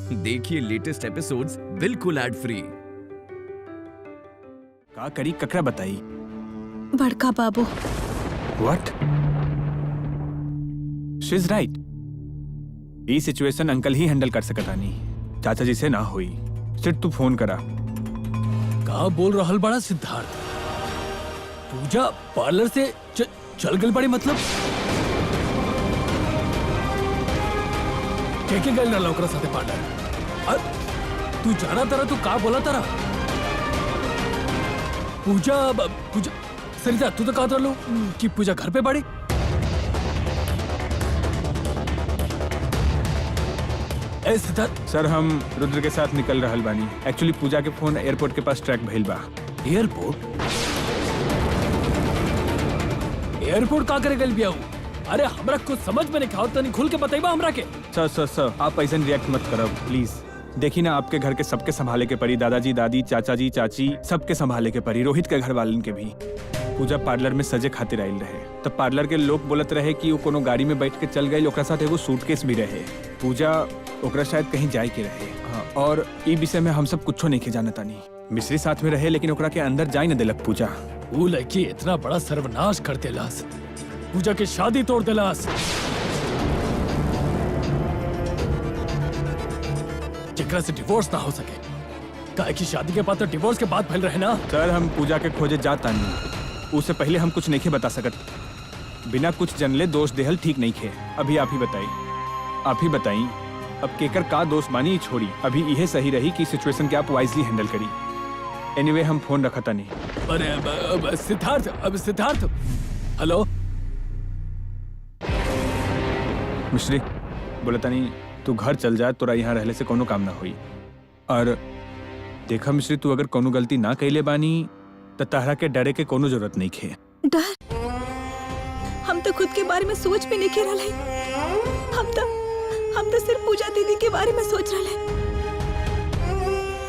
देखिए latest episodes बिल्कुल ad free. का करी ककरा बताई? बड़का बाबू। व्हाट? She is right. ये सिचुएशन अंकल ही हैंडल कर सकता नहीं, चाचा जी से ना हुई। सिर्फ तू फोन करा। का बोल रहल बड़ा सिद्धार्थ? पूजा पार्लर से चल गई बड़ी, मतलब के गई ना ओकरा साथे पार्लर? तू जाना तारा, तू का बोला तारा? पूजा सरिता तू तो कहा था लो कि पूजा घर पे बड़ी। ए सिद्धार्थ सर, हम रुद्र के साथ निकल रहल बानी। एक्चुअली पूजा के फोन एयरपोर्ट के पास ट्रैक भइल बा। एयरपोर्ट का करे गल बिया? अरे हमरा कुछ समझ में नहीं खाओ, तनी खुल के बताइबा हमरा के। सर आप ऐसा रिएक्ट मत करो प्लीज। देखी ना, आपके घर के सबके संभाले के परी, दादाजी दादी चाचा जी चाची सबके संभाले के परी, रोहित के घर वालन के भी। पूजा पार्लर में सजे खातिर आयल रहे, तब पार्लर के लोग बोलत रहे कि वो कोनो गाड़ी में बैठ के चल गए, ओकरा साथ एगो सूटकेस भी रहे। पूजा ओकरा शायद कहीं जाए के रहे। हाँ, और ई विषय में हम सब कुछो नहीं के जानता नहीं। मिश्री साथ में रहे लेकिन ओकरा के अंदर जाए न दिलक पूजा। वो लड़की इतना बड़ा सर्वनाश कर देलास, पूजा की शादी तोड़ देलास, जेकरा से डिवोर्स ना हो सके। काहे की शादी के बाद तो डिवोर्स के बाद फैल रहे ना। सर, हम पूजा के खोजे जाता नहीं, उससे पहले हम कुछ नहीं के बता सकत। बिना कुछ जनले दोष देहल ठीक नहीं खे। अभी आप ही बताई अब केकर का दोस्त मानी छोड़ी। अभी यह सही रही कि सिचुएशन के आप वाइजली हैंडल करी। एनीवे, हम फोन रखता नहीं। अरे सिद्धार्थ, हेलो मिश्री बोलता नहीं, तू घर चल जा, तोरा यहाँ रहले से कोनो काम ना हुई। और देखा मिश्री, तू अगर कोनो गलती ना कैले बानी तो तहरा के डरे के कोनो जरूरत नहीं खे। डर? हम तो खुद के बारे में सोच भी नहीं के रहे। हम तो सिर्फ पूजा दीदी के बारे में सोच रहे।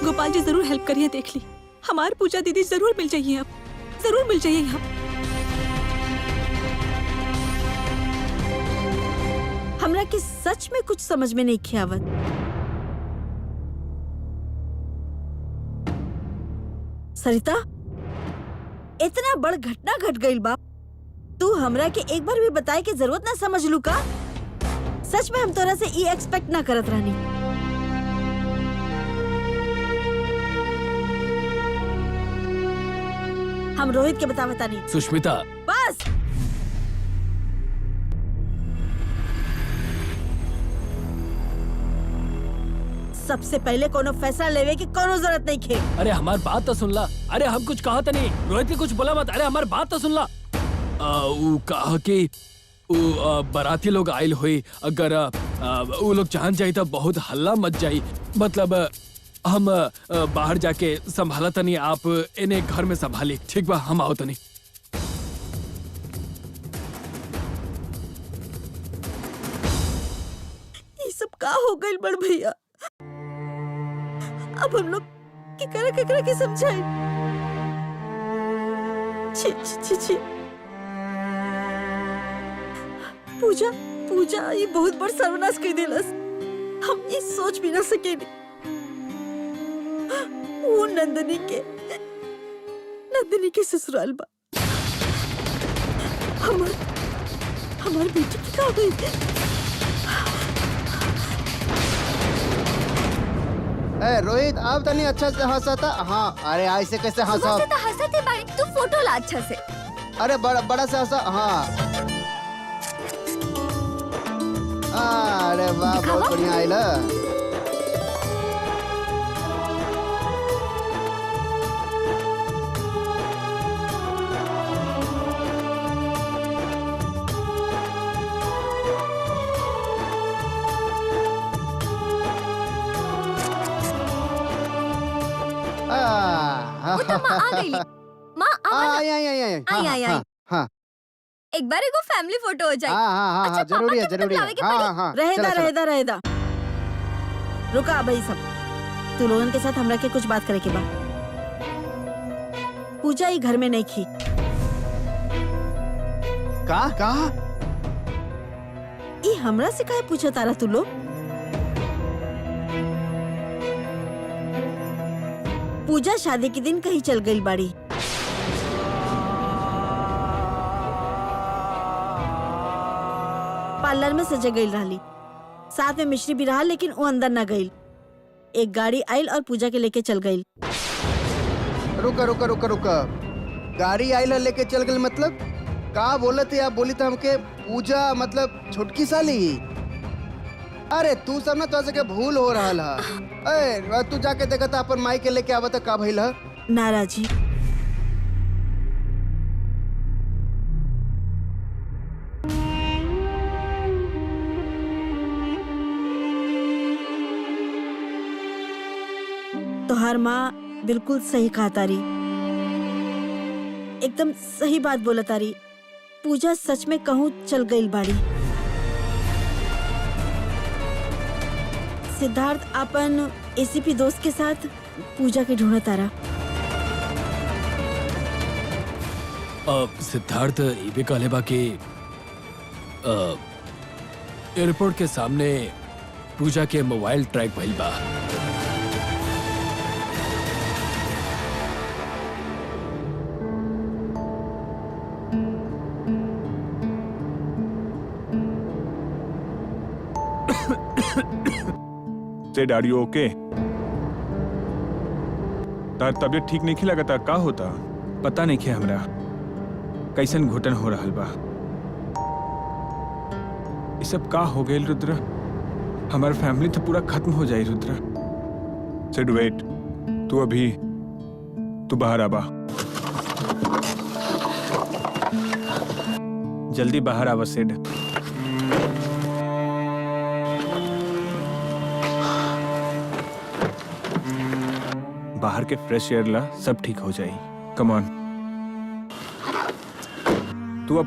गोपाल जी जरूर हेल्प करिए, देख ली हमारी पूजा दीदी जरूर मिल जाइए, अब जरूर मिल जाइए यहाँ। हमरा के सच में कुछ समझ में नहीं खियावत। सरिता, इतना बड़ घटना घट गई बा, तू हमरा के एक बार भी बताए के जरूरत ना समझ लू का? सच में हम तोरा से ये एक्सपेक्ट ना करत रहनी। हम रोहित के बतावता नहीं। सुष्मिता, बस सबसे पहले कोनो फैसला लेवे की कोनो जरूरत नहीं खे। अरे हमारी बात तो सुन ला। अरे हम कुछ कहा था नहीं, रोहित ने कुछ बोला मत। अरे हमारी बात तो सुन ला। वो कहा कि बाराती लोग आयल हुई, अगर वो लोग जान जाए तो बहुत हल्ला मच जाई। मतलब हम बाहर जाके संभाला तनी, आप इन्हें घर में संभाली, ठीक बा? हम आओ तनी। ये सब का हो गई बड़ भैया? अब हम लोग केकरा के समझाए? छी। पूजा ये बहुत बड़ सर्वनाश कर देलस। हम ये सोच भी ना सके। वो नंदनी के ससुराल बा। हमार बेटी की का हुई? रोहित, आप तनी अच्छा से हंसता। हाँ, अरे ऐसे कैसे हंसा? हंसते बारी, तू फोटो ला अच्छा से। अरे बड़ा से हंसा। हाँ, अरे वाह, बहुत बढ़िया आइला। वो तो माँ आ गई। माँ आई। हाँ, एक बार एगो फैमिली फोटो हो जाए। हाँ, अच्छा, जरूरी है। हाँ। रहेदा। रुका भाई सब, तू लोगन के साथ हमरा के कुछ बात करे के बा। पूजा ही घर में नहीं खी। का? ये हमरा से काहे पूछा तारा तू लोग? पूजा शादी के दिन कहीं चल गई बाड़ी। पार्लर में सजे गई रहली, साथ में मिश्री भी रहा, लेकिन वो अंदर न गई। एक गाड़ी आयल और पूजा के लेके चल गई। रुका रुका रुका रुका, गाड़ी आइल और लेके चल गई मतलब का बोलत है? आप बोली तो हमके पूजा मतलब छोटकी साली। अरे तू सब ना तो सके भूल हो रहा है। अरे तू जाके देखा था अपन माई के लेके आवत का भइल है? नाराजी तोहार माँ बिल्कुल सही कहा तारी, एकदम सही बात बोला तारी। पूजा सच में कहूँ चल गई बाड़ी। सिद्धार्थ अपन एसीपी दोस्त के साथ पूजा के ढूंढा तारा। सिद्धार्थ इबे कालेबा के एयरपोर्ट के सामने पूजा के मोबाइल ट्रैक भइल बा। Said are you okay? तार तबियत ठीक नहीं लगा था, का होता पता नहीं खे हमरा। कैसन घुटन हो रहा बा। ये सब का हो गए रुद्र? हमार फैमिली तो पूरा खत्म हो जाए रुद्र। सेड वेट, तू बाहर आबा, जल्दी बाहर आवा सेड। बाहर के फ्रेश एयर ला, सब ठीक हो जाए। कम ऑन, तू अब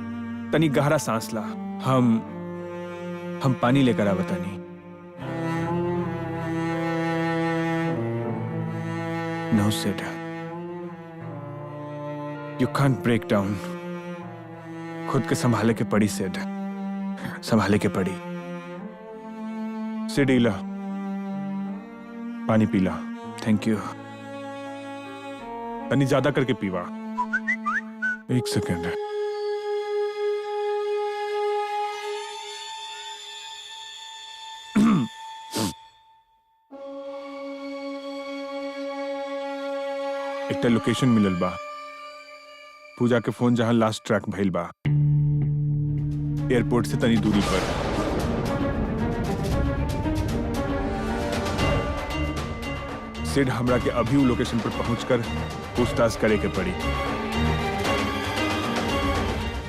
तनी गहरा सांस ला। हम पानी लेकर आवा तनी। No said, you can't break down. खुद के संभाले के पड़ी सेड, संभाले के पड़ी। सेड इला पानी पीला। Thank you. तनी ज्यादा करके पीवा। एक सेकेंड। एक लोकेशन मिलल बा, पूजा के फोन जहां लास्ट ट्रैक भइल बा, एयरपोर्ट से तनी दूरी पर। सिड हमरा के अभी वो लोकेशन पर पहुंचकर पूछताछ करे के पड़ी।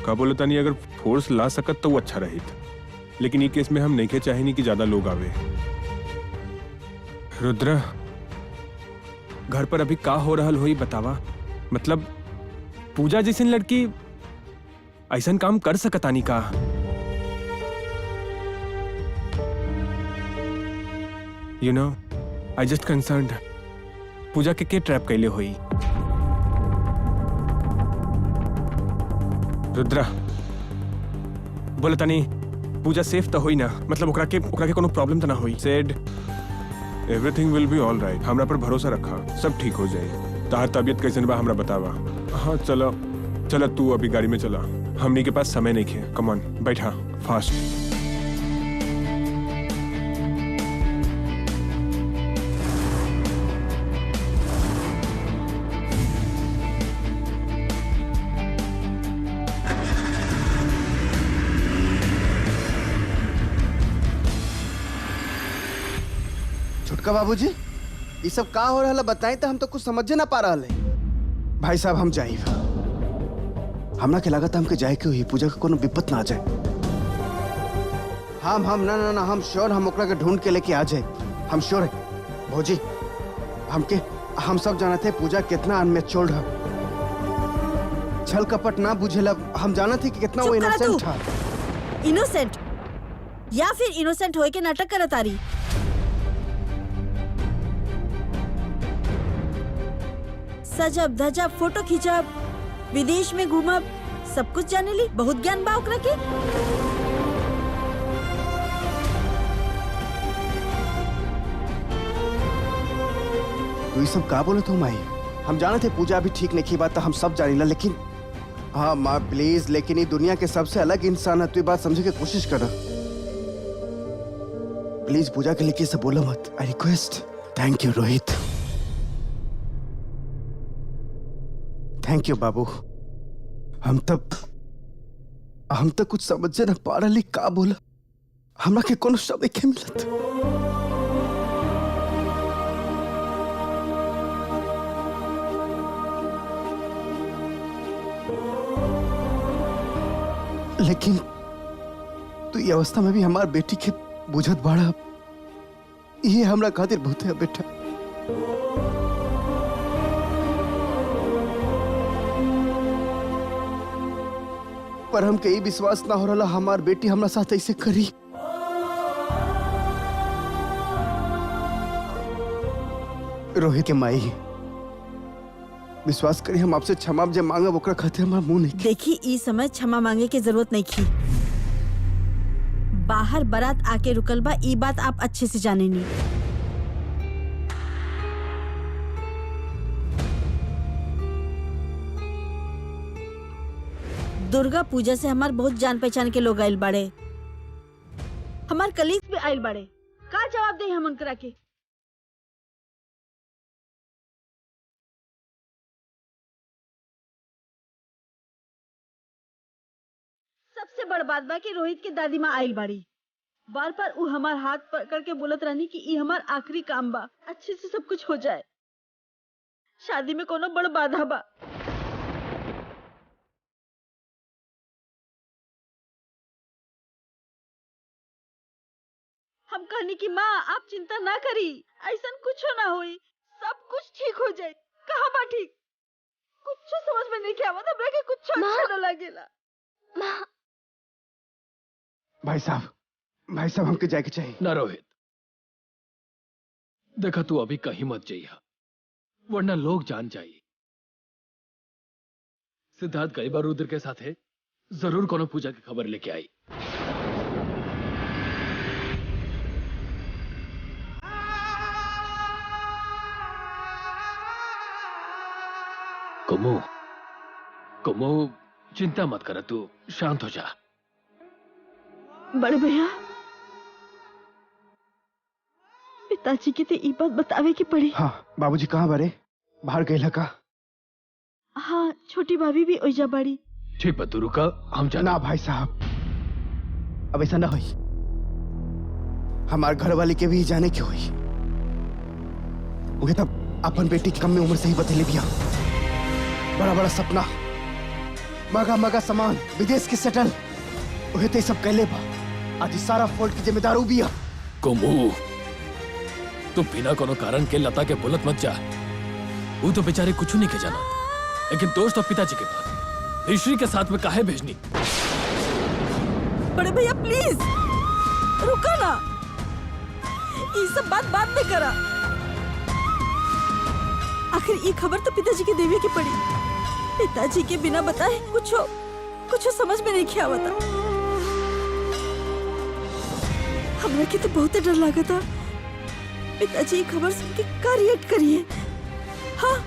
का बोले तनी अगर फोर्स ला सकत तो वो अच्छा रहित, लेकिन ये केस में हम नहीं के चाहेनी कि ज्यादा लोग आवे। रुद्र, घर पर अभी का हो रहल होई बतावा। मतलब पूजा जैसी लड़की ऐसा काम कर सकतानी का? You know, I just concerned Pooja के ट्रैप कैले होई। रुद्रा, बोले तनी पूजा सेफ तो होई ना? मतलब ओकरा के कोनो प्रॉब्लम तो ना होई? Said everything will be all right. हमरा पर भरोसा रखा, सब ठीक हो जाए। तार तबियत कैसन बा हमरा बतावा। हाँ चलो चलो, तू अभी गाड़ी में चला, हमनी के पास समय नहीं है। कम ऑन, बैठा फास्ट। छोटका बाबूजी, ये सब का हो रहा बताएं तो हम तो कुछ समझे ना पा रहा है। भाई साहब हम जाए, हमरा के लागत हमके जाए के हुई, पूजा के कोनो विपत ना आ जाए। हम ना हम श्योर, हम ओकरा के ढूंढ के लेके आ जाए। हम श्योर है भौजी। हम सब जानते हैं पूजा कितना अनमेच्योर्ड है, छल कपट ना बुझेला। हम जानते हैं कि कितना वो इनोसेंट था। इनोसेंट या फिर इनोसेंट होए के नाटक करत आरी। सजब धजब फोटो खींचब, विदेश में घूमब, सब कुछ जाने ली। बहुत ज्ञान बा ओकरा के। तू ये सब का बोले तू माई? हम जाने थे पूजा अभी ठीक नहीं की बात तो हम सब जानीला, लेकिन हाँ माँ प्लीज, लेकिन ये दुनिया के सबसे अलग इंसान है, तू ये बात समझने की कोशिश कर। प्लीज पूजा के लिए ये सब बोलो मत, I request. Thank you Rohit, thank you बाबू। हम तक कुछ समझे न पा रही का बोला, हमरा के कोनो शब्द के मिलत। लेकिन तू ये अवस्था में भी हमार बेटी के बुझत बाड़ा, ये हमरा खातिर बहुत है बेटा। पर हम कई विश्वास ना हो रहा हमार बेटी हमरा साथ ऐसे करी। रोहित के माई, विश्वास करी हम आपसे क्षमा जब मांगब ओकरा खातिर हमार मुंह नहीं। देखी इस समय क्षमा मांगे की जरूरत नहीं थी। बाहर बारात आके रुकल बा, ई बात आप अच्छे से जाने नहीं। दुर्गा पूजा से हमार बहुत जान पहचान के लोग आयल बाड़े, हमार कलीग्स भी आयल बाड़े। का जवाब दे हम उनकरा के? सबसे बड़ बात बा कि रोहित के दादी माँ आयल बाड़ी। बार बार वो हमार हाथ पकड़ के बोलत रहनी कि ये हमार आखिरी काम बा, अच्छे से सब कुछ हो जाए, शादी में कोनो बड़ बाधा बा। हम कहनी कि माँ आप चिंता ना करी, ऐसा कुछ ना होई, सब कुछ ठीक हो जाए। कहाँ बा ठीक? कुछ समझ में नहीं क्या मतलब के कुछ अच्छा न लगेला। माँ भाई साहब हमके जाके चाहिए ना रोहित, देखा तू अभी कहीं मत जाइए, वरना लोग जान जाइए। सिद्धार्थ कई बार रुद्र के साथ है, जरूर कोनो पूजा की खबर लेके आई। कुमो चिंता मत कर, तू शांत हो जा। बड़े भैया, पिताजी के ते ई बात बतावे की पड़ी। हाँ बाबूजी कहाँ बारे? बाहर गए का? हाँ छोटी भाभी भी ओइजा बाड़ी। ठीक बा, तू रुका, हम जाना। ना भाई साहब, अब ऐसा ना होई, हमार घर वाले के भी जाने की हुई। उन्हें तब अपन बेटी की कम में उम्र से ही बतेले बिया, बड़ा बड़ा सपना, मगा मगा सामान, विदेश की सेटल, उन्हें ते सब कहले बा। आज इस सारा फॉल्ट की जिम्मेदार भी है। कुमू, तू बिना कोनो कारण के लता के बोलत मत जा। वो तो बेचारे कुछ नहीं के जाना, लेकिन दोस्त और पिताजी के पास ऋषि के साथ में काहे भेजनी? बड़े भैया प्लीज रुका ना, ये सब बात बाद में करा। आखिर ये खबर तो पिताजी के देवे की पड़ी। पिताजी के बिना बताए कुछ समझ में नहीं किया होता। हमरा के तो बहुत डर लगा था, पिताजी ये खबर सुन के का रिएक्ट करिए। हाँ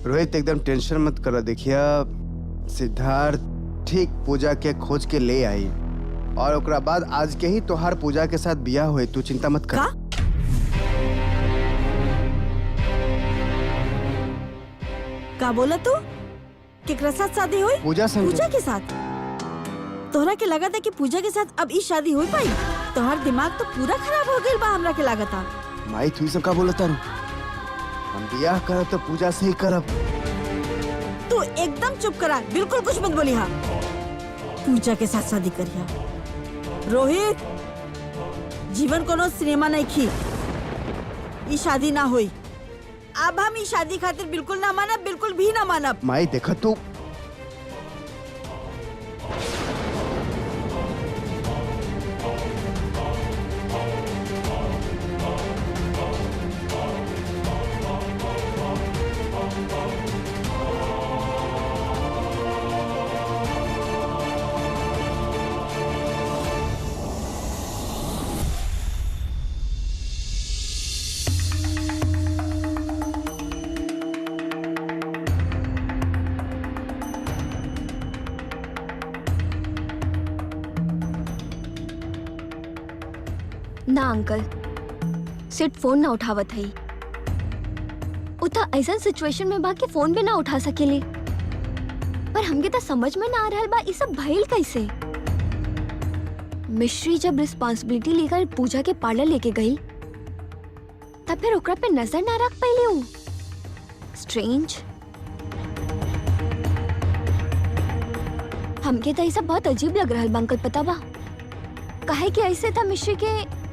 रोहित एकदम टेंशन मत करो। देखिए सिद्धार्थ ठीक पूजा के खोज के ले आई, और ओकरा बाद आज के ही तोहार पूजा के साथ बियाह हुए, तू चिंता मत कर। का बोला तू? केकरा साथ शादी हुई? पूजा के साथ? तोहरा के लगा था कि पूजा के साथ अब इस शादी हो पाई? तोहर दिमाग तो पूरा खराब हो गई बा। हमरा के लगा था माई तू सब का बोला तारू? हम बियाह करब तो पूजा से ही करब। तू एकदम चुप करा, बिल्कुल कुछ मत बोली। हाँ पूजा के साथ शादी करिया। रोहित, जीवन कोनो सिनेमा नहीं खी, ये शादी ना हुई। अब हम ये शादी खातिर बिल्कुल ना मानब, बिल्कुल भी ना मानब। माई देखा तू ना अंकल, सिर्फ फोन ना उठावत है। उता ऐसा सिचुएशन में बा कि फोन भी ना उठा सकेली। पर हमके तो समझ में ना आ रहल बा ई सब भइल कैसे। मिश्री जब रिस्पांसिबिलिटी लेकर पूजा के पार्लर लेके गई तब फिर ओकरा पे नजर ना रख पाइले हूँ। स्ट्रेंज। हमके तो ये सब बहुत अजीब लग रहल बा अंकल, पता बा काहे कि ऐसे था मिश्री के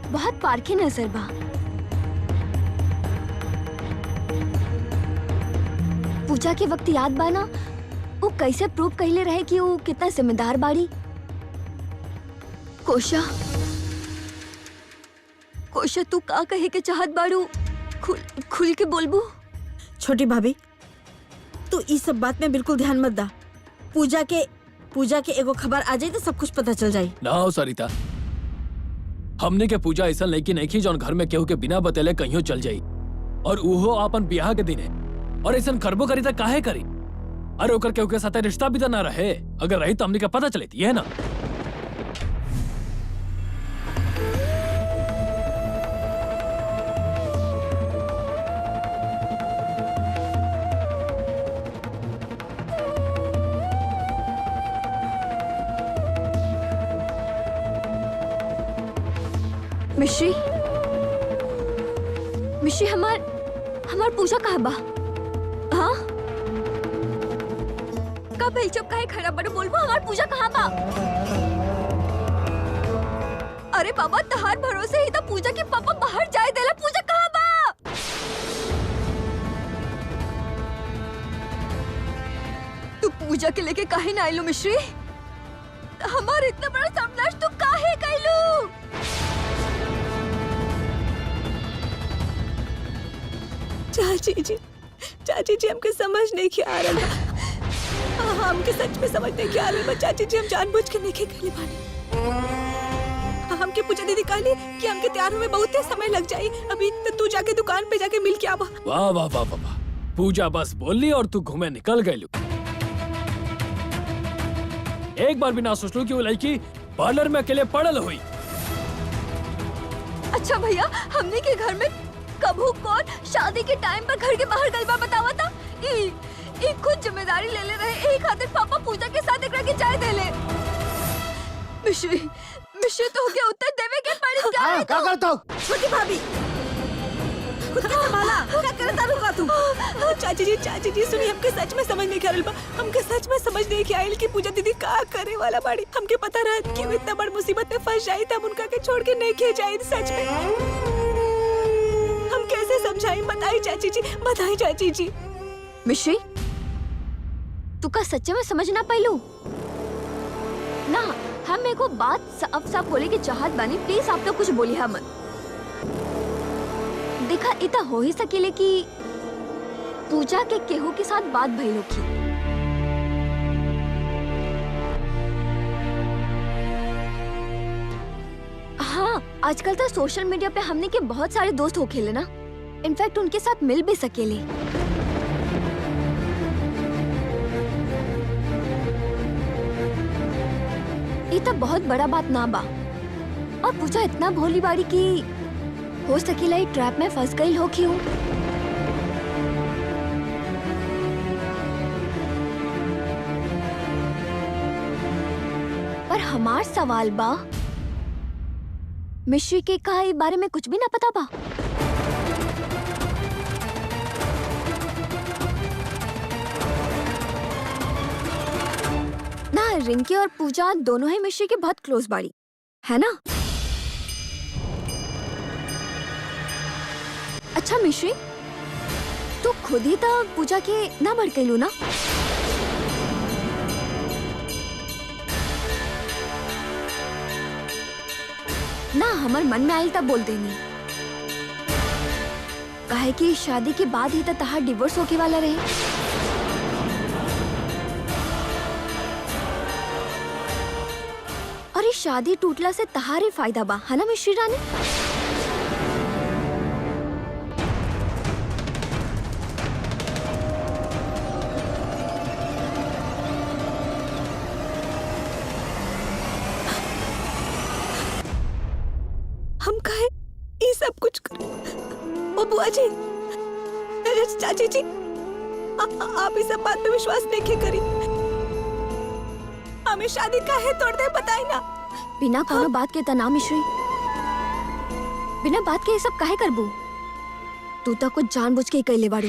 बहुत पारखी नजर बा। पूजा के वक्त याद बा ना वो कैसे प्रूव कहले रहे कि वो कितना जिम्मेदार बाड़ी। कोशा, कोशा तू का कहे के चाहत बाड़ू? खुल के बोलबू। छोटी भाभी, तू इस सब बात में बिल्कुल ध्यान मत दा। पूजा के एगो खबर आ जाई तो सब कुछ पता चल जाई। ना हो सरिता, हमने के पूजा ऐसा लड़की नहीं की जौन घर में केहू के बिना बतेले कहीं चल जाई, और उहो अपन ब्याह के दिन है। और ऐसा करबो करी तो काहे करी? अरे ओकर केहू के साथ रिश्ता भी तो ना रहे, अगर रही तो हमने का पता चलेती है ना। मिश्री, मिश्री हमार पूजा कहाँ बा? हाँ कब भाई चुप काहे खड़ा बड़ो? बोलबो हमार पूजा कहाँ बा? अरे बाबा तहार भरोसे ही तो पूजा के पापा बाहर जाए देला। पूजा कहाँ बा? तू पूजा के लेके काहे ना आइलो मिश्री? हमार इतना बड़ा सर्वनाश तू काहे कइलू? चाची जी हमके समझ नहीं के आ रहा। हमके सच में समझ नहीं के आ रहा। चाची जी हम जानबूझ के नहीं कहले बानी। हमके पूजा दीदी कहली कि हमके तैयार होने बहुत समय लग जाई। अभी तो तू जाके दुकान पे जाके मिल के आवा। वाह वाह वाह वाह वाह। पूजा बस बोली और तू घूमे निकल गई। एक बार भी ना सोच लो कि वो लड़की पार्लर में अकेले पड़ल हुई। अच्छा भैया, हमने के घर में कबू कौन शादी के टाइम पर घर के बाहर गलबा बतावा था? ई खुद जिम्मेदारी ले ले रहे। एक खातिर पापा पूजा के साथ एकरा के चाय दे ले। मिश्री तो हो गया उत्तर देवे के पड़ी। क्या करता हूँ? छोटी भाभी, खुद के संभाला। क्या करता रुका तू? चाची जी सुनी, हमके सच में समझ नहीं के आइल बा। हमके सच में समझ नहीं के आइल कि पूजा दीदी का करे वाला बाड़ी। हमके पता रहा कि वो इतना बड़ मुसीबत में फंस जाई तब उनका के छोड़ के नहीं के जाई। सच में हम कैसे समझाएं? बताइए चाची जी, बताइए चाची जी। मिश्री, तू का सच्चे में समझ ना पाइलू ना? हम मेरे को बात साफ बोले के चाहत बानी। प्लीज आप लोग कुछ बोलिए मत। देखा इतना हो ही सकेले कि पूजा के केहू के साथ बात भइलो की। हाँ, आजकल तो सोशल मीडिया पे हमने के बहुत सारे दोस्त हो खेले ना। इनफैक्ट उनके साथ मिल भी सकेले। ये तो बहुत बड़ा बात ना बा। और पूजा इतना भोली बाड़ी की हो सकेला ये ट्रैप में फंस गई हो क्यों? पर हमार सवाल बा, मिश्री के का ई बारे में कुछ भी ना पता बा? ना रिंकी और पूजा दोनों ही मिश्री के बहुत क्लोज बाड़ी है ना? अच्छा मिश्री, तू खुद ही तो पूजा के ना भड़केलू ना? ना हमार मन में आयल तब बोल देनी। काहे कि शादी के बाद ही तो तहार डिवोर्स होके वाला रहे। और ये शादी टूटला से तहार ही फायदा बा है ना मिश्री रानी? हम काहे बुआ जी, चाची जी, आप इस सब बात पे विश्वास नहीं करी। हमें शादी का है तोड़ दे, बताई ना। बिना कोनो बात के तना मिश्री, बिना बात के ये सब काहे करबू? तू तो कुछ जानबूझ के ही कैले बाड़ू।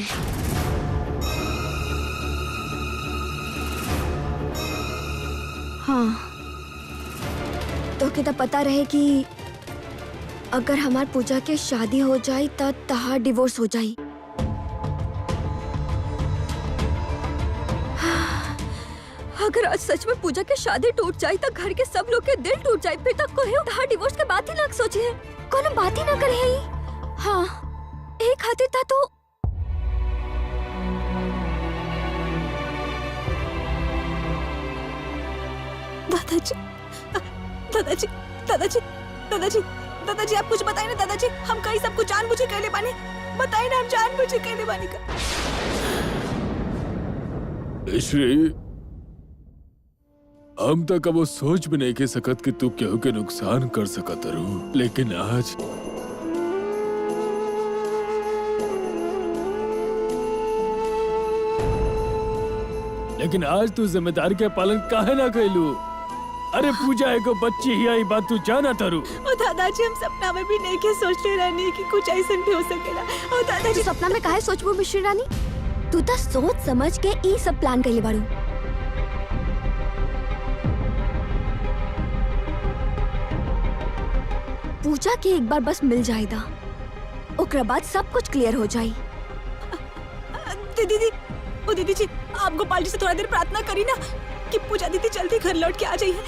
हाँ, तो के तो पता रहे कि अगर हमार पूजा के शादी हो जाए तो तहार डिवोर्स हो जाए। अगर आज सच में पूजा के शादी टूट जाए तो घर के सब लोग के दिल टूट जाए, फिर तक कोई तहार डिवोर्स के बात ही ना सोची है, कोनो बात ही ना करे है। हाँ, एक खातिर था तो दादाजी, दादाजी, दादाजी, दादाजी, दादाजी, आप कुछ बताइए ना दादाजी। हम कहीं सब कुछ जानबूझ के ले बानी, बताइए ना, हम जानबूझ के ले बानी का। श्री, हम तक अब वो सोच भी नहीं के सकत कि तू केहू के नुकसान कर सकत रू, लेकिन आज तू जिम्मेदारी के पालन काहे ना कैलू? अरे पूजा एगो बच्ची ही आई, बात तू जाना तारू। ओ दादाजी, हम सपना में भी नहीं के सोचते रहनी कि कुछ ऐसा भी हो सकेला। ओ दादाजी, सपना में काहे सोचबू मिश्री रानी? तू तो सोच समझ के ई सब प्लान कैले बाड़ू। पूजा के एक बार बस मिल जाएगा, ओकरा बाद सब कुछ क्लियर हो जाए। दीदी, ओ दीदी जी, आप गोपाल जी से थोड़ा देर प्रार्थना करी ना कि पूजा दीदी जल्दी घर लौट के आ जाइए।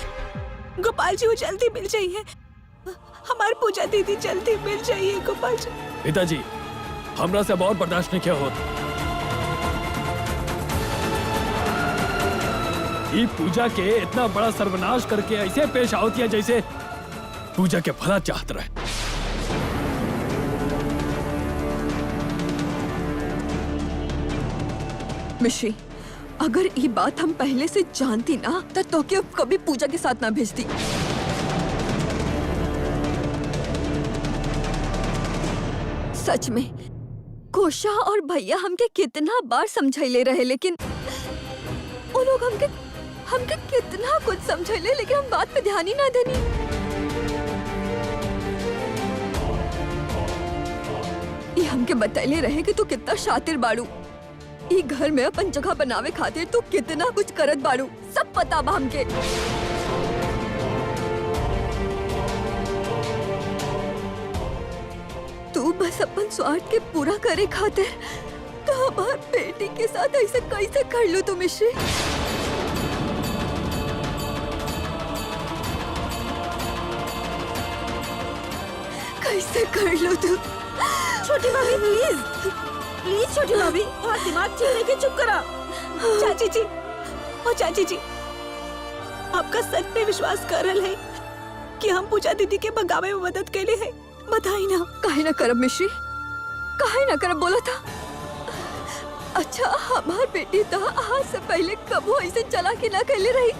गोपाल जी, वो जल्दी मिल जाइए, हमारी पूजा दीदी जल्दी मिल जाइए। गोपाल जी, पिताजी, हमरा से बहुत बर्दाश्त नहीं किया होता। ये पूजा के इतना बड़ा सर्वनाश करके ऐसे पेश आवती है जैसे पूजा के भला चाहत रहे। मिश्री, अगर ये बात हम पहले से जानती ना तो क्या कभी पूजा के साथ ना भेजती। सच में कोशा और भैया हमके कितना बार समझाइले रहे, लेकिन वो लोग हमके कितना कुछ समझाइले, लेकिन हम बात पे ध्यान ही ना देनी। ये हमके बताइले रहे कि तू कितना शातिर बाड़ू, ई घर में अपन जगह बनावे खातिर तू कितना कुछ करत बाड़ू, सब पता बा हमके। तू बस अपन स्वार्थ के पूरा करे खातिर तो हमार बेटी के साथ ऐसे कैसे कर लू तू मिश्री? कैसे कर लू तू? छोटी भाभी प्लीज, प्लीज छोटी भाभी, और दिमाग ठीक नहीं के चुप करा। चाची जी, ओ चाची जी, आपका सच में विश्वास कर रहा है कि हम पूजा दीदी के भगावे में मदद के लिए है? बताई ना। काहे ना करब मिश्री, काहे ना करब बोला था। अच्छा, हमार बेटी तो आज से पहले कबो ऐसे चला के ना कहले रही।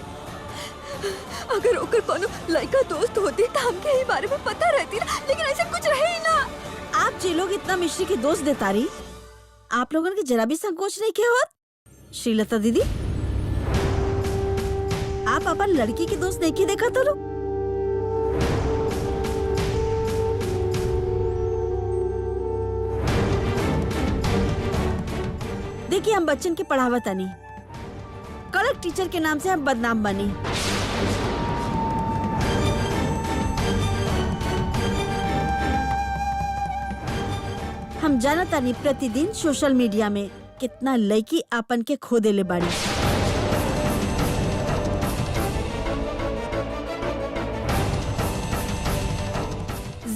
अगर ओकर कोनो लड़का दोस्त होती तो हमके ही बारे में पता रहती ना, लेकिन ऐसा कुछ रहे ही ना। आप जे लोग इतना मिश्री के दोस्त देता रही, आप लोगों के जरा भी संकोच नहीं किया होत? श्रीलता दीदी, आप अपन लड़की के दोस्त नहीं देखा तो लो? देखिए, हम बच्चन के पढ़ावत आनी, कड़क टीचर के नाम से हम बदनाम बनी। हम जानता नहीं प्रतिदिन सोशल मीडिया में कितना लड़की आपन के खो देले बाड़ी।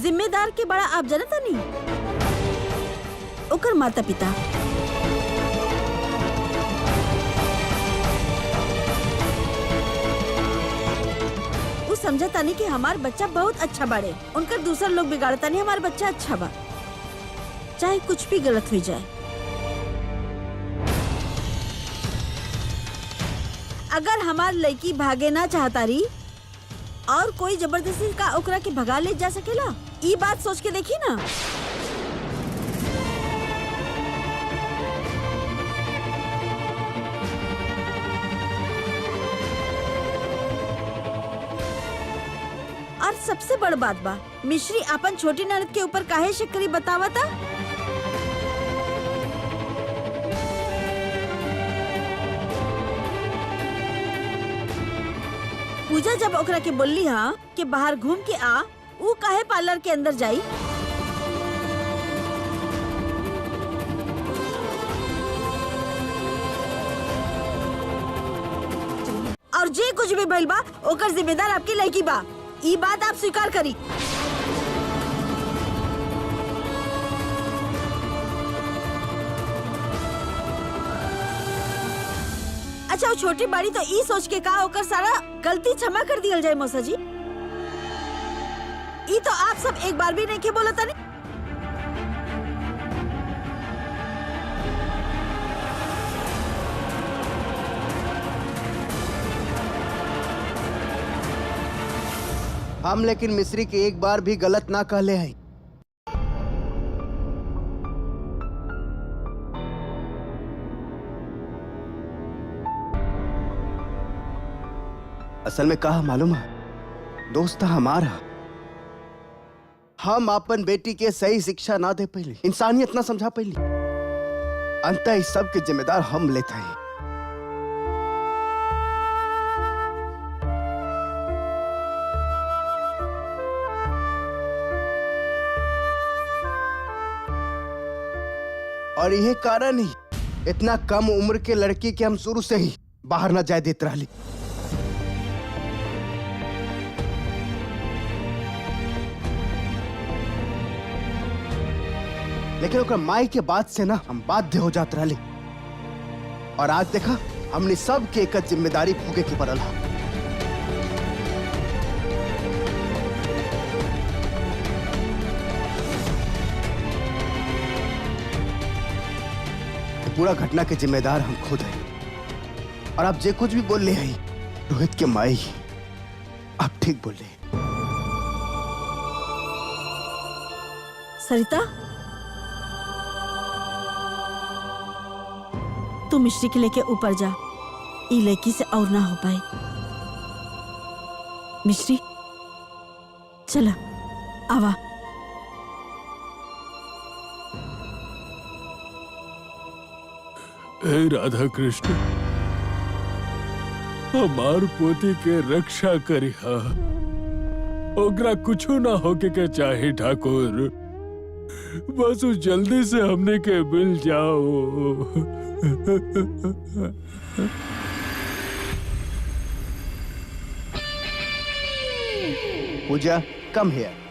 जिम्मेदार के बड़ा आप जानता नहीं, ओकर माता पिता। वो समझता नहीं कि हमार बच्चा बहुत अच्छा बाड़े, उनकर दूसरा लोग बिगाड़ता नहीं हमार बच्चा अच्छा बा, चाहे कुछ भी गलत हो जाए। अगर हमार लड़की भागे ना चाहता रही और कोई जबरदस्ती का ओकरा के भगा ले जा सकेला, ये बात सोच के देखी ना। और सबसे बड़ बात बा, मिश्री अपन छोटी ननद के ऊपर काहे शक करी बतावा था? पूजा जब ओकरा के बोली हाँ कि बाहर घूम के आ, वो काहे पार्लर के अंदर जाई? और जे कुछ भी भइल बा ओकर जिम्मेदार आपकी लड़की बा, ई बात आप स्वीकार करी। अच्छा वो छोटी बड़ी तो ई सोच के कहा ओकर सारा गलती क्षमा कर दिया जाए मौसा जी। ई तो आप सब एक बार भी नहीं के बोला था नहीं। हम लेकिन मिश्री के एक बार भी गलत ना कहले हैं। असल में कहा मालूम है, दोस्त हमारा हम अपन बेटी के सही शिक्षा ना दे पहले, इंसानियत ना समझा पहले, अंत इस सब के जिम्मेदार हम लेते हैं। और यही कारण ही इतना कम उम्र के लड़की के हम शुरू से ही बाहर ना जाए देते रही। लेकिन ओकर माई के बात से ना हम बाध्य हो जाते रहे, और आज देखा हमने सब के एक जिम्मेदारी भोगे के पड़ल है। पूरा घटना के जिम्मेदार हम खुद हैं। और आप जे कुछ भी बोल ले हैं रोहित के माई, आप ठीक बोल रहे। सरिता तू मिश्री के लेके ऊपर जा, ई लड़की से और ना हो पाए। मिश्री चला आवा। हे राधा कृष्ण, हमार पोती के रक्षा करिहा, ओकरा कुछो ना होके के चाहे ठाकुर, बस उ जल्दी से हमने के मिल जाओ। पूजा कम हियर।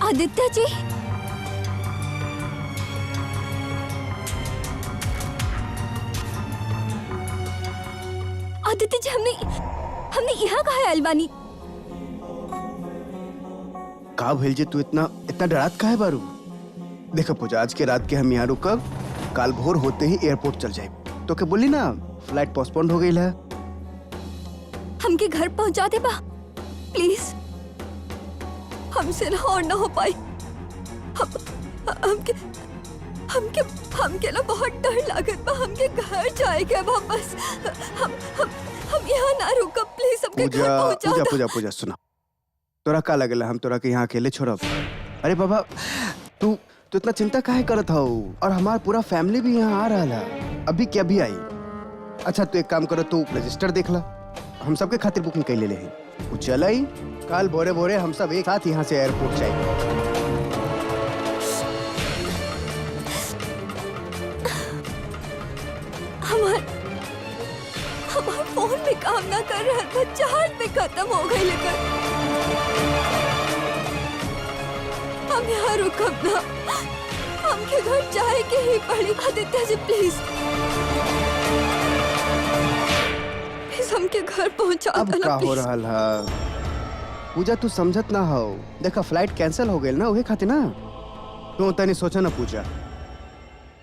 आदित्य जी, आदित्य जी, हमने यहाँ कहा है अलबानी। का भेल जे तू इतना डरात का है बारू? देखो पूजा, आज के रात के हम यहाँ रुकब, काल भोर होते ही एयरपोर्ट चल जाए। तो क्या बोली ना, फ्लाइट पोस्टपोन हो गई है। हमके घर पहुँचा दे बा प्लीज, हमसे ना और ना हो पाई। हमके ना बहुत डर लागत बा, हमके घर जाएगा वापस। हम यहाँ ना रुकब, प्लीज हमके घर पहुँचा दो। पूजा पूजा सुना, तोरा का लगेला हम तोरा के यहाँ अकेले छोड़ब? अरे बाबा, तू इतना चिंता काहे करत हो? और हमार पूरा फैमिली भी यहाँ आ रहा है, अभी क्या भी आई। अच्छा तू एक काम करो, तू रजिस्टर देख ला, हम सबके खातिर बुकिंग कर ले हैं। वो चल आई, काल भोरे भोरे हम सब एक साथ यहाँ से एयरपोर्ट जाएंगे। हमार फोन भी काम ना कर रहा था, चार्ज भी खत्म हो गई। लेकर हम यहाँ रुकब ना, हमके घर जाए के ही पड़ी। आदित्य जी प्लीज हमके घर पहुँचा अब दो का ना हो प्लीज। रहा है? पूजा तू समझत ना हो, देखा फ्लाइट कैंसिल हो गई ना, वही खातिर ना तू तनी सोचा ना पूजा,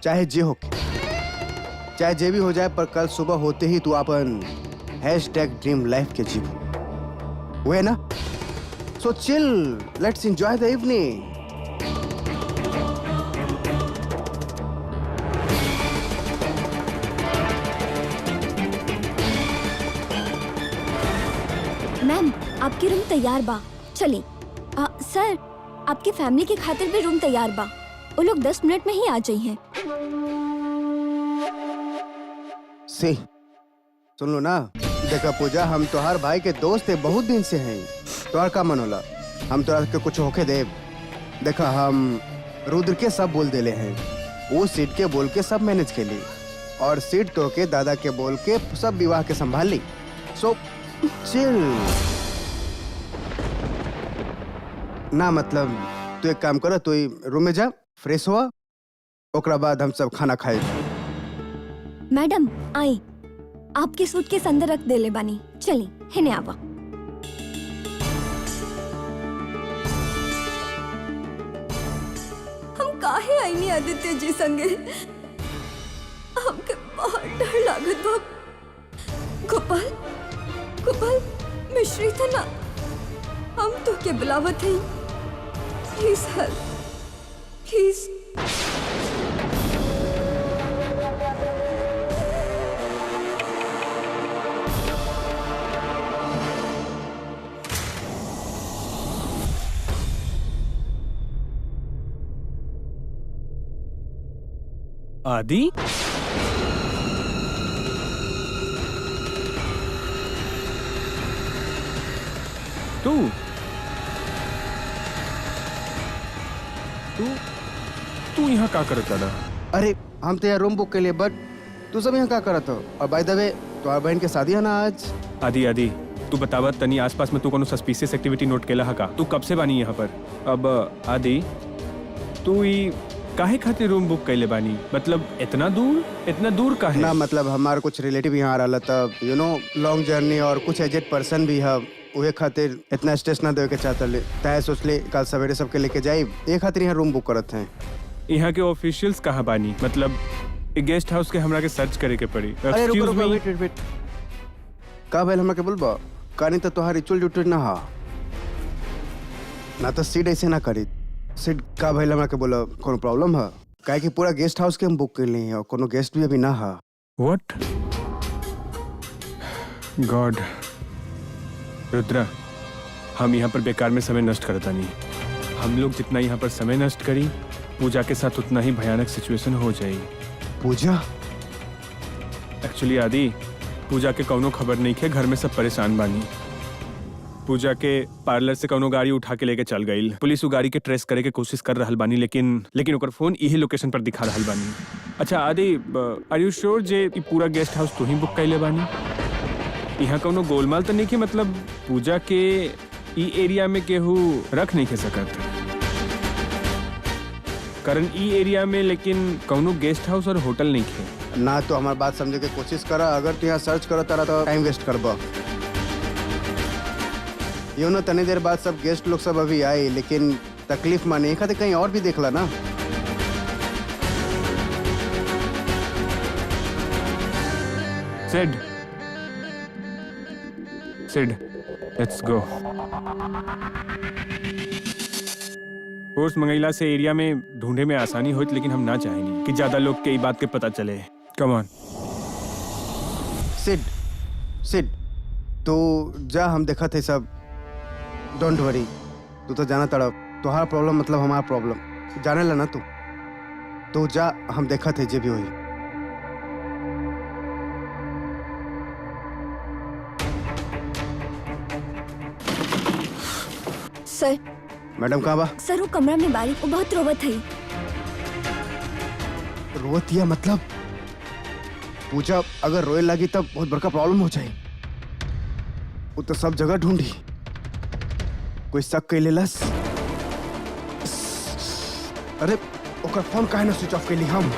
चाहे जे हो चाहे जे भी हो जाए, पर कल सुबह होते ही तू अपन #ड्रीम लाइफ के जीव, वो है ना? So chill. Let's enjoy the evening. Ma'am आपकी रूम तैयार बा, चलिए। सर आपकी फैमिली के खातिर भी रूम तैयार बा, वो लोग 10 मिनट में ही आ जाइए। See, सुन लो ना। देखा पूजा, हम तोहार भाई के दोस्त है, बहुत दिन से हैं। तोहार का मन होला, हम तोहार के कुछ होके दे। देखा हम रुद्र के सब बोल देले हैं, वो सीट के बोल के सब मैनेज के ली, और सीट तो के दादा के बोल के सब विवाह के संभाल ली। सो चिल ना, मतलब तू एक काम करो, तू रूम में जा, फ्रेश हुआ, ओकरा बाद हम सब खाना खाए। मैडम आई, आपके सूटकेस अंदर रख देले बानी, चली हेने आवा। हम काहे आईनी आदित्य जी संगे? हमके बहुत डर लागत बा। गोपाल गोपाल मिश्री था ना, हम तो के बुलावत है। Please help, please. आदि, तू तू तू यहाँ का करत दादा? अरे हम तो यहाँ रूम बुक के लिए, बट तू सब यहाँ क्या करत हो? और बाय द वे, तुम्हार बहन के शादी है ना आज? आदि आदि तू बतावा तनी, आसपास में तू कोनो सस्पिशियस एक्टिविटी नोट केला का? तू कब से बानी यहाँ पर? अब आदि तू ही काहे खातिर रूम बुक कैले बानी? मतलब इतना दूर काहे? ना मतलब हमारे कुछ रिलेटिव यहाँ आ रहा था, यू नो, लॉन्ग जर्नी, और कुछ एजेड पर्सन भी है, उहे खातिर इतना स्ट्रेस ना देवे के चाहता ले, ताए सोच ले कल सवेरे सबके लेके जाई, एक खातिर यहाँ रूम बुक करत हैं। यहाँ के ऑफिशियल्स कहाँ बानी? मतलब गेस्ट हाउस के हमरा के सर्च करे के पड़ी। अरे रुको Excuse me? वेट का भाई हमरा के बोलबा? कानी तो तोहार रिचुअल ड्यूटी ना हा, ना तो सीट ऐसे ना करी। सीट का भाई हमरा के बोला कोनो प्रॉब्लम है? काहे कि पूरा गेस्ट हाउस के हम बुक कर लिए हैं और कोनो गेस्ट भी अभी ना हा। What? God, रुद्रा, हम यहाँ पर बेकार में समय नष्ट करता नहीं। हम लोग जितना यहाँ पर समय नष्ट करी, पूजा के साथ उतना ही भयानक सिचुएशन हो जाएगी। पूजा? एक्चुअली आदि, पूजा के कौनो खबर नहीं है, घर में सब परेशान बानी। पूजा के पार्लर से कौनो गाड़ी उठा के लेके चल गई। पुलिस वो गाड़ी के ट्रेस करे के कोशिश कर रहल बानी, लेकिन ओकर फोन यही लोकेशन पर दिखा रहल बानी। अच्छा आदि, आर यू श्योर जे ई पूरा गेस्ट हाउस तू ही बुक कैले बानी? यहाँ कौनो गोलमाल तो नहीं के? मतलब पूजा के ई एरिया में केहू रख नहीं के सकत, कारण ई एरिया में लेकिन कौनो गेस्ट हाउस और होटल नहीं है ना। तो हमारी बात समझे के कोशिश करा, अगर तू यहाँ सर्च करो तारा तो टाइम वेस्ट करबा। यू नो, तनी देर बाद सब गेस्ट लोग सब अभी आए, लेकिन तकलीफ माने एक खातिर कहीं और भी देखला ना। Said, let's go. फोर्स मंगैला से एरिया में ढूंढे में आसानी होत, लेकिन हम ना चाहेंगे कि ज्यादा लोग के ई बात के पता चले। कम ऑन सिड, तो जा, हम देखा थे सब। डोंट वरी, तू तो जाना तड़ा, तुहार प्रॉब्लम मतलब हमारा प्रॉब्लम, जाने ला ना तू। तो जा, हम देखा थे जे भी हुई। सर, मैडम कहाँ बा? सर वो कमरा में बारी, वो बहुत रोवत है। रोतिया मतलब? पूजा अगर रोए लगी तब बहुत बड़का प्रॉब्लम हो जाए। वो तो सब जगह ढूंढी, कोई शक कर लेलस। अरे ओकर फोन काहे ना स्विच ऑफ कैली हम?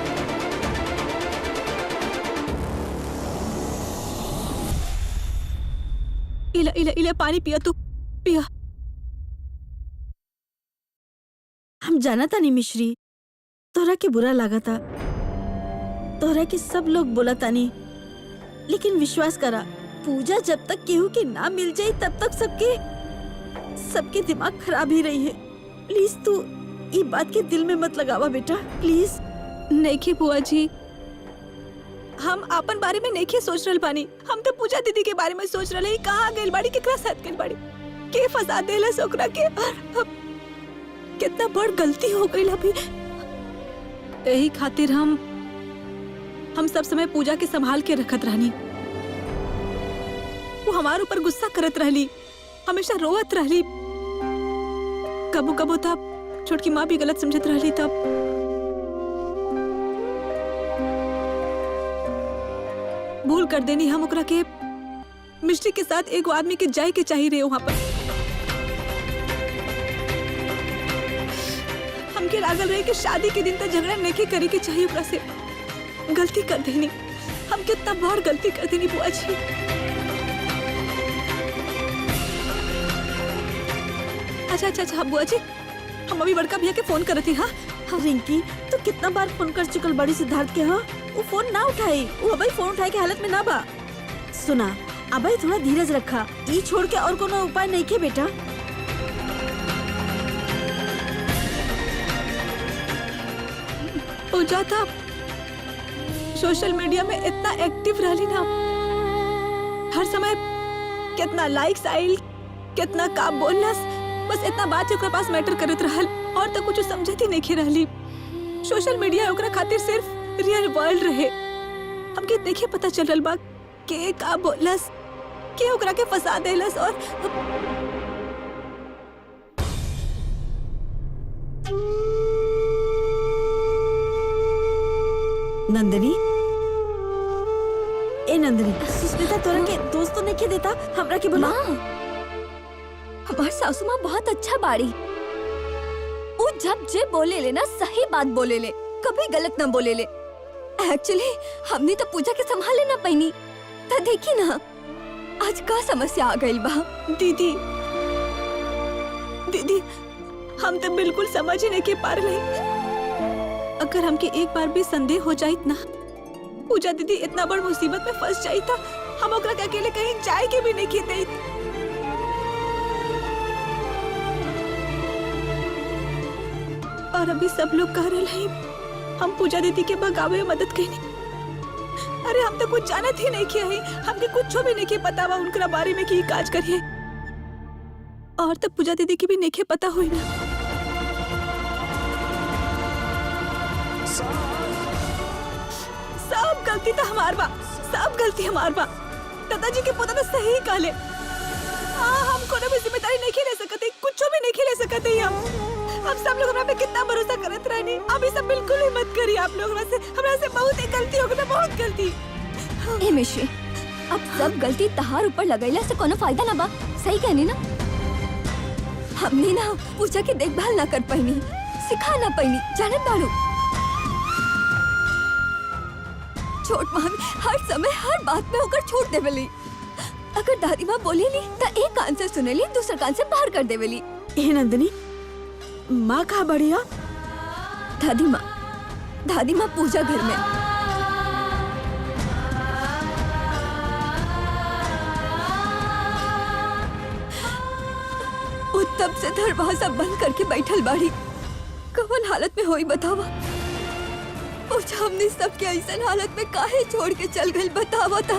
इला इला इला पानी पिया, तू पिया। हम जाना था नहीं मिश्री, तोरा के बुरा लगा था, तोरा के सब लोग बोला तानी, लेकिन विश्वास करा, पूजा जब तक केहू के ना मिल जाए तब तक सबके सबके दिमाग खराब ही रही है। प्लीज तू ये बात के दिल में मत लगावा बेटा, प्लीज। नहीं बुआ जी, हम अपन बारे में नहीं सोच रहल बानी। हम तो पूजा दीदी के बारे में सोच रहे। कहाँ गेल बाड़ी, केकरा साथ गेल बाड़ी, के फंसा देलस ओकरा के। अब कितना बड़ गलती हो गई अभी। यही खातिर हम सब समय पूजा के संभाल के रखत रहनी। वो हमारे ऊपर गुस्सा करत रहली, हमेशा रोवत रहली। कबो कबो तब छोटकी माँ भी गलत समझत रहली। तब भूल कर देनी हम ओकरा के। मिस्ट्री के साथ एगो आदमी के जाए के चाहिए रहे वहाँ पर। हमके लागल रहे कि शादी के दिन तक झगड़ा नहीं करे के चाहिए ओकरा से। गलती कर देनी, हम कितना बड़ गलती कर देनी बुआ जी। अच्छा बुआ जी, हम अभी बड़का भैया के फोन करती। हाँ रिंकी, तू कितना बार फोन कर चुकल बड़ी सिद्धार्थ के। हाँ वो फोन ना उठाई, वो अभी फोन उठाए के हालत में ना बा। सुना अभी थोड़ा धीरज रखा, ये छोड़ के और कोनो उपाय नहीं के बेटा। पूजा था सोशल मीडिया में इतना एक्टिव रही ना, हर समय कितना लाइक्स आइल, कितना का बोलस, बस इतना बात ओकरा पास मैटर करत रहल और तो कुछ समझत ही नहीं रहली। सोशल मीडिया ओकरा खातिर सिर्फ रियल वर्ल्ड रहे। हमके देखे पता चलल बा के का बोलस, के ओकरा के फंसा देलस। और नंदिनी, ए नंदिनी, सुष्मिता तोरा के दोस्त तो नहीं के देता, हमरा के बोला। हमार सासू माँ बहुत अच्छा बाड़ी। वो जब जे बोले ले ना सही बात बोले ले, कभी गलत ना बोले ले। एक्चुअली हमने तो पूजा के संभाले ना पैनी। तो देखी ना आज का समस्या आ गई बा। दीदी हम तो बिल्कुल समझ ही नहीं के पा रहे। अगर हमके एक बार भी संदेह हो जाइत ना, पूजा दीदी इतना बड़ मुसीबत में फंस जाई था, हम ओकरा के अकेले कहीं जाए के भी नहीं के देत। और अभी सब लोग कह रहे हैं हम पूजा दीदी के भगावे में मदद कहीं। अरे हम तो कुछ जानत ही नहीं किया है, हमके कुछ भी नहीं के पता बा उनके बारे में की काज करिए। और तब पूजा दीदी की भी नहीं पता हुई ना। सब गलती तो हमार बा, सब गलती हमार बा। दादाजी के पोता तो सही कहले। हम कोनो भी जिम्मेदारी नहीं ले सकते, कुछ भी नहीं ले सकते। हम सब लोग हमरा पे कितना भरोसा करत रहनी। अभी सब बिल्कुल ही मत करिए आप लोग। हमरा से बहुत ही गलती हो गई, बहुत गलती। ए मिश्री, अब सब गलती तहार ऊपर लगैला से कोनो फायदा ना बा। सही कहनी ना, हमने ना पूजा के देखभाल ना कर पाईनी, सिखा ना पाईनी। जानत बाड़ू, छोट मामी हर समय हर बात में होकर छोड़ देवेली। अगर दादी माँ बोलेली तो एक कान से सुनेली, दूसरे कान से बाहर कर देवेली। ए नंदिनी, माँ कहाँ बढ़िया? दादी माँ पूजा घर में। वो तब से दरवाजा बंद करके बैठल बाड़ी। कवन हालत में होई बतावा। पूजा हमने सबके ऐसा हालत में काहे छोड़ के चल गई बतावा था।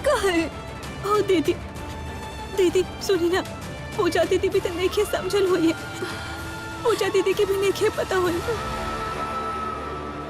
काहे? ओ दीदी सुनी ना, पूजा दीदी भी तो नहीं समझल हुई है। पूजा दीदी की भी नहीं पता हुई।